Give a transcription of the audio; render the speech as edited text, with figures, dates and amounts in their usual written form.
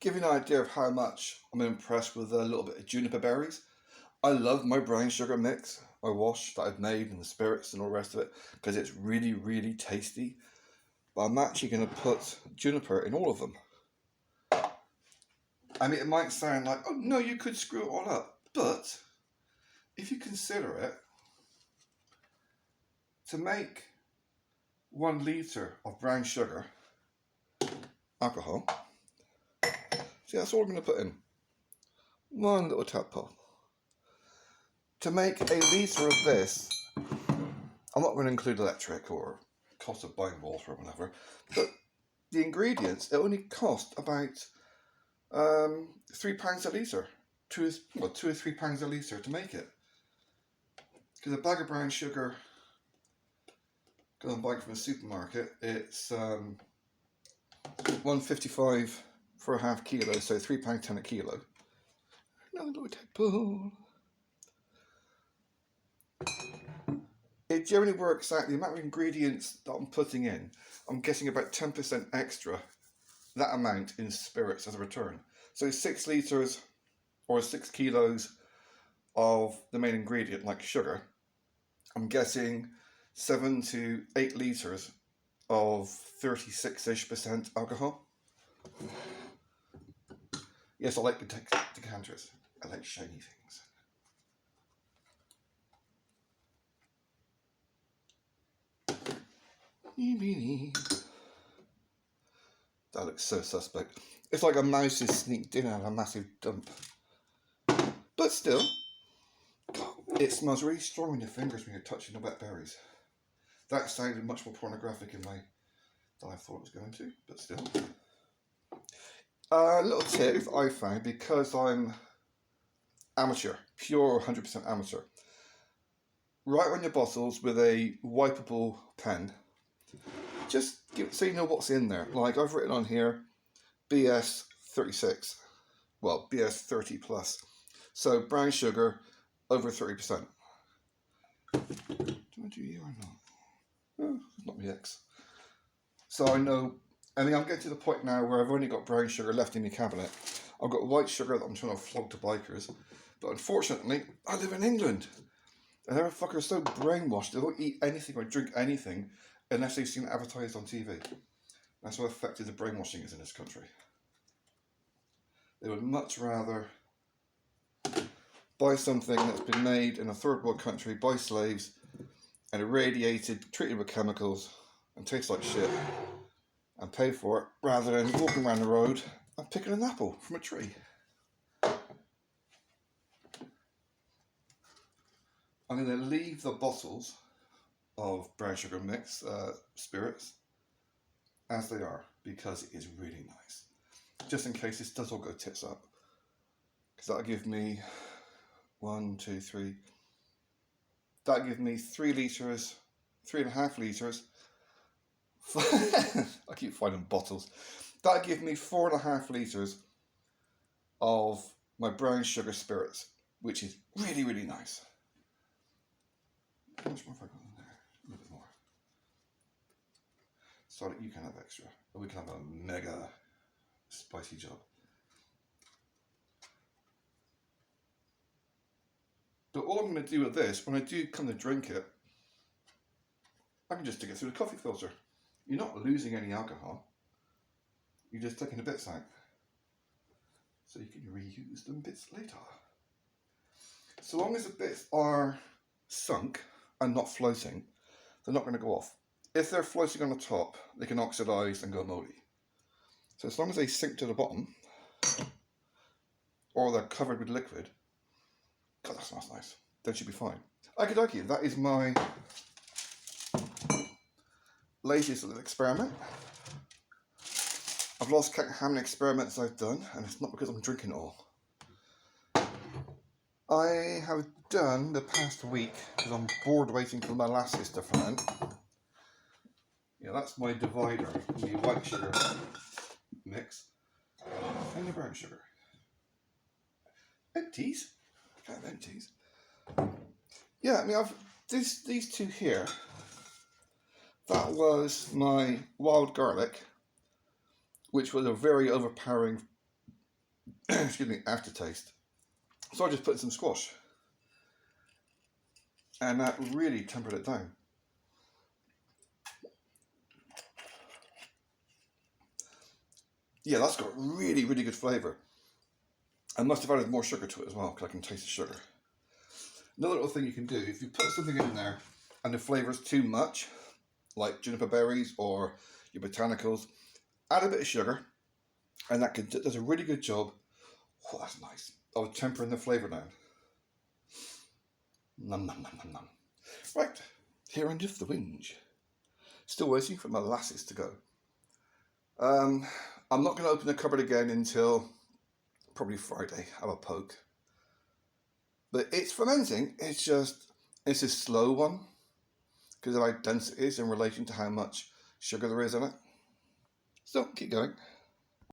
give you an idea of how much I'm impressed with a little bit of juniper berries. I love my brown sugar mix, my wash that I've made and the spirits and all the rest of it because it's really, really tasty. But I'm actually going to put juniper in all of them. I mean, it might sound like, oh no, you could screw it all up. But if you consider it, to make 1 litre of brown sugar alcohol, see, that's all I'm going to put in. 1 little tadpole. To make a litre of this, I'm not going to include electric or cost of buying water or whatever, but the ingredients, it only cost about £3 a litre, £2 or £3 a litre to make it. Because a bag of brown sugar, because I'm buying from a supermarket, it's £1.55 for a half kilo, so £3.10 a kilo. Another little tadpole. It generally works out, the amount of ingredients that I'm putting in, I'm getting about 10% extra that amount in spirits as a return. So 6 litres or 6 kilos of the main ingredient, like sugar, I'm getting 7 to 8 litres of 36-ish% alcohol. Yes, I like the decanters. I like shiny things. That looks so suspect. It's like a mouse has sneaked in on a massive dump. But still, it smells really strong in your fingers when you're touching the wet berries. That sounded much more pornographic in my than I thought it was going to, but still. A little tip I found, because I'm amateur, pure 100% amateur. Write on your bottles with a wipeable pen. Just so you know what's in there. Like I've written on here, BS 36. Well, BS 30 plus. So brown sugar, over 30%. Do I do you or not? Oh, not my ex. So I know, I mean, I'm getting to the point now where I've only got brown sugar left in the cabinet. I've got white sugar that I'm trying to flog to bikers. But unfortunately, I live in England. And their fuckers are so brainwashed, they don't eat anything or drink anything unless they've seen it advertised on TV. That's how effective the brainwashing is in this country. They would much rather buy something that's been made in a third world country by slaves and irradiated, treated with chemicals, and tastes like shit, and pay for it, rather than walking around the road and picking an apple from a tree. I'm going to leave the bottles of brown sugar mix spirits as they are, because it is really nice. Just in case this does all go tits up, because that'll give me 1, 2, 3. That'll give me 3 litres, 3.5 litres. I keep finding bottles. That'll give me 4.5 litres of my brown sugar spirits, which is really, really nice. How much more have I got in there? A little bit more. So that you can have extra. Or we can have a mega spicy job. But all I'm going to do with this, when I do come to drink it, I can just stick it through the coffee filter. You're not losing any alcohol. You're just taking the bits out. So you can reuse them bits later. So long as the bits are sunk and not floating, they're not going to go off. If they're floating on the top, they can oxidise and go mouldy. So as long as they sink to the bottom, or they're covered with liquid, God, that smells nice, then should be fine. Okie dokie, that is my latest little experiment. I've lost count of how many experiments I've done, and it's not because I'm drinking it all. I have done the past week, because I'm bored waiting for my molasses to ferment. Yeah, that's my divider, the white sugar mix, and the brown sugar. Empties? Kind of empties. Yeah, I mean, these two here, that was my wild garlic, which was a very overpowering excuse me, aftertaste. So I just put in some squash, and that really tempered it down. Yeah, that's got really, really good flavour. I must have added more sugar to it as well, because I can taste the sugar. Another little thing you can do, if you put something in there and the flavour's too much, like juniper berries or your botanicals, add a bit of sugar, and that does a really good job. Oh, that's nice. Of tempering the flavour down. Nom nom nom nom nom. Right, here under the whinge. Still waiting for my molasses to go. I'm not going to open the cupboard again until probably Friday. Have a poke. But it's fermenting. It's a slow one because of how dense it is in relation to how much sugar there is in it. So keep going.